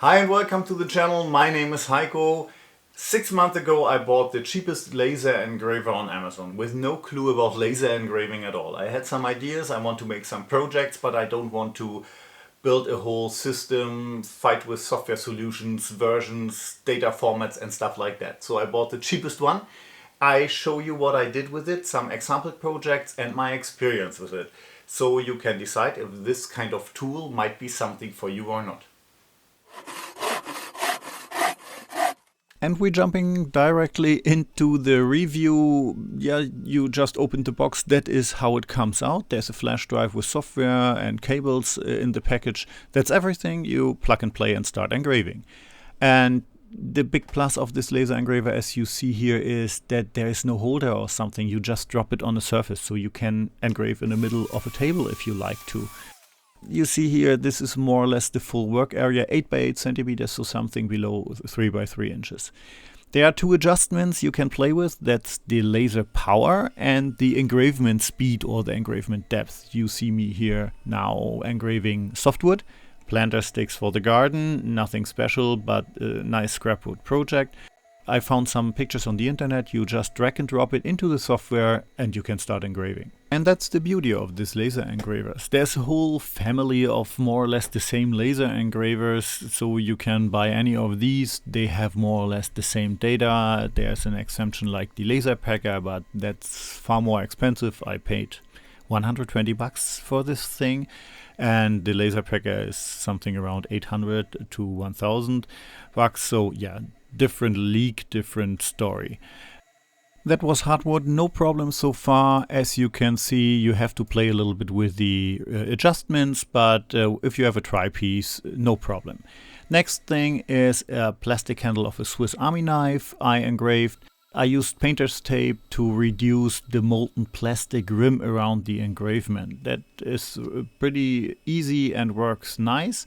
Hi and welcome to the channel. My name is Heiko. 6 months ago I bought the cheapest laser engraver on Amazon with no clue about laser engraving at all. I had some ideas, I want to make some projects, but I don't want to build a whole system, fight with software solutions, versions, data formats and stuff like that. So I bought the cheapest one. I show you what I did with it, some example projects and my experience with it. So you can decide if this kind of tool might be something for you or not. And we're jumping directly into the review. Yeah, you just opened the box. That is how it comes out. There's a flash drive with software and cables in the package. That's everything. You plug and play and start engraving. And the big plus of this laser engraver, as you see here, is that there is no holder or something. You just drop it on a surface, so you can engrave in the middle of a table if you like to. You see here, this is more or less the full work area, 8 by 8 centimeters, so something below 3 by 3 inches. There are two adjustments you can play with. That's the laser power and the engravement speed or the engravement depth. You see me here now engraving softwood, planter sticks for the garden, nothing special, but a nice scrapwood project. I found some pictures on the internet. You just drag and drop it into the software and you can start engraving. And that's the beauty of this laser engravers. There's a whole family of more or less the same laser engravers, so you can buy any of these. They have more or less the same data. There's an exemption like the laser packer, but that's far more expensive. I paid 120 bucks for this thing, and the laser packer is something around 800 to 1000 bucks. So yeah, different league, different story. That was hardwood, no problem so far. As you can see, you have to play a little bit with the adjustments, but if you have a tri-piece, no problem. Next thing is a plastic handle of a Swiss Army knife I engraved. I used painter's tape to reduce the molten plastic rim around the engravement. That is pretty easy and works nice.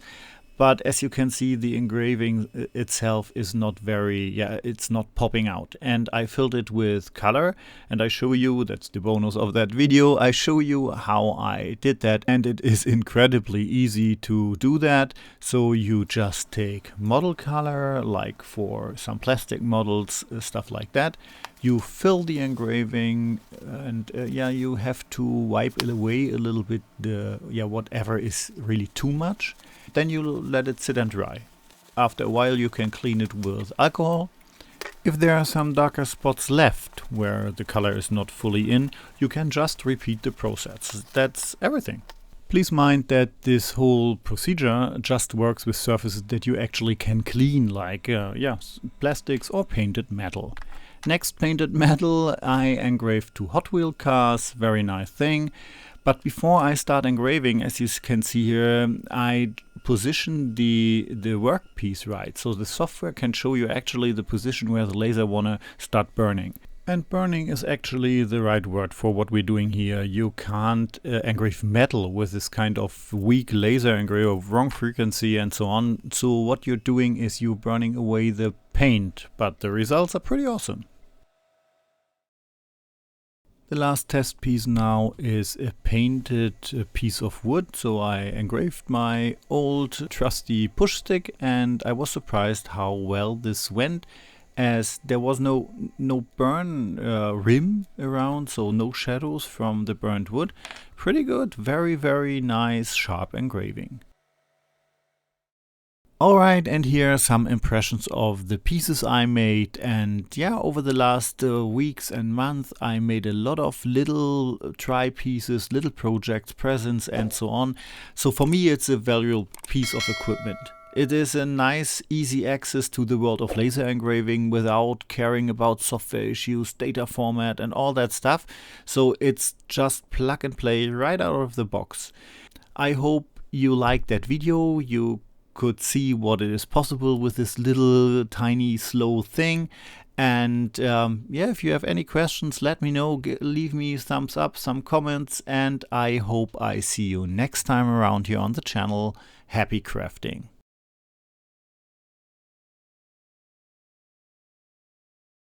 But as you can see, the engraving itself is not it's not popping out. And I filled it with color, and I show you, that's the bonus of that video, I show you how I did that. And it is incredibly easy to do that. So you just take model color, like for some plastic models, stuff like that. You fill the engraving, and you have to wipe away a little bit the whatever is really too much. Then you let it sit and dry. After a while you can clean it with alcohol. If there are some darker spots left where the color is not fully in, you can just repeat the process. That's everything. Please mind that this whole procedure just works with surfaces that you actually can clean, like plastics or painted metal. Next, painted metal, I engraved 2 Hot Wheel cars, very nice thing. But before I start engraving, as you can see here, I position the workpiece right. So the software can show you actually the position where the laser wanna start burning. And burning is actually the right word for what we're doing here. You can't engrave metal with this kind of weak laser engraver of wrong frequency and so on. So what you're doing is you're burning away the paint, but the results are pretty awesome. The last test piece now is a painted piece of wood. So I engraved my old trusty push stick, and I was surprised how well this went, as there was no burn rim around, so no shadows from the burnt wood. Pretty good, very, very nice, sharp engraving. Alright, and here are some impressions of the pieces I made. And yeah, over the last weeks and months I made a lot of little tri-pieces, little projects, presents and so on. So for me it's a valuable piece of equipment. It is a nice, easy access to the world of laser engraving without caring about software issues, data format and all that stuff. So it's just plug and play right out of the box. I hope you liked that video. You could see what it is possible with this little tiny slow thing. And if you have any questions, let me know. Leave me thumbs up, some comments, and I hope I see you next time around here on the channel. Happy crafting.